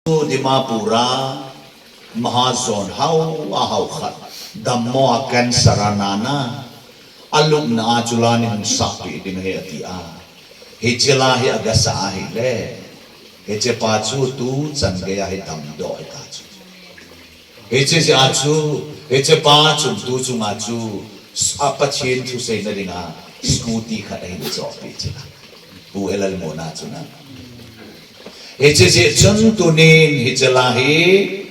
di mapura mahazon hau khat dammo akan saranana aluk na ajulani hum sapi ding he atia hijela he agasa he le heje pachu tu changya he damdo ta chu heje achu heje pachu tu chu ma chu apachin thu sei na ringa scooty khatai ni job pe chila bu elal mona chu na heje chun tunin hijela he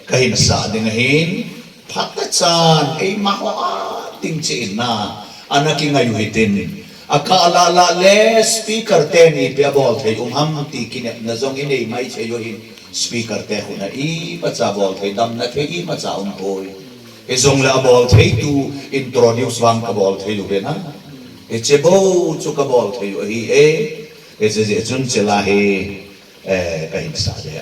kahin sa ding hin phatachan ei mahwa ting chin na anaki ngayu hitin akala la le speaker te ni pe bol thei ham ti kin na zong in ei mai che yo hin speaker te huna i pacha bol thei dam na thei i macha poi e zong la bol thei tu introduce wang ka bol thei lu na e che bo chu ka bol thei hi e je chun chela he kahin sa de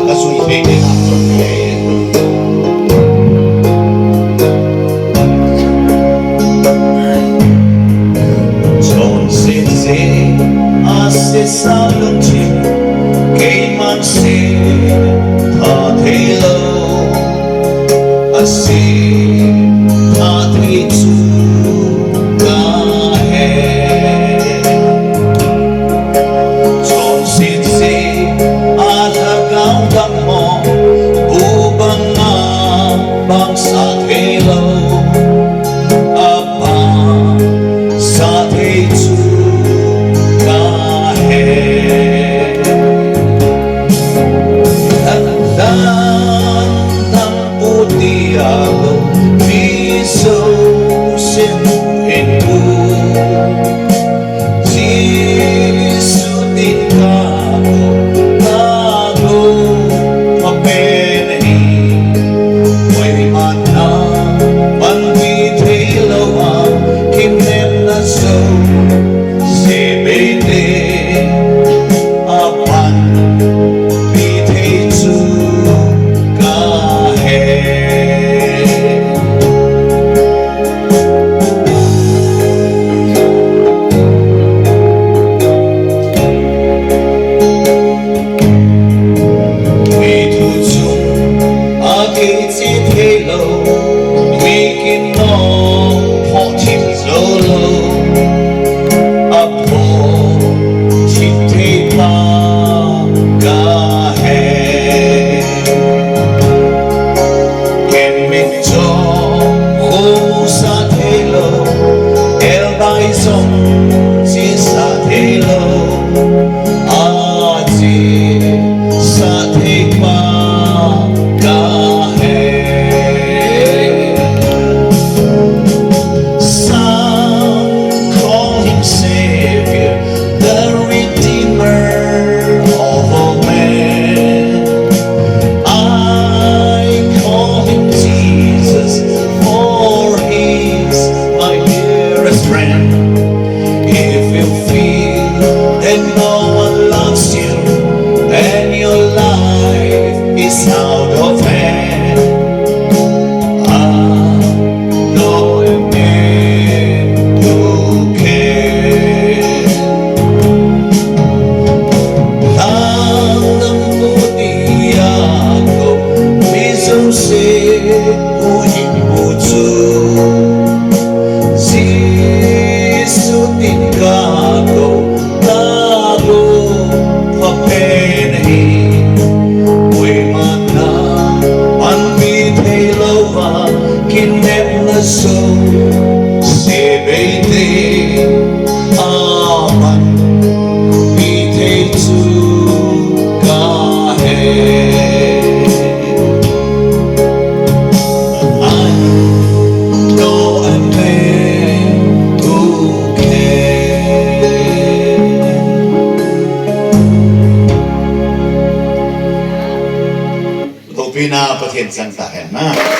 kasui fake Chonset se asah lungthim kaiman se Pathen sang tahen na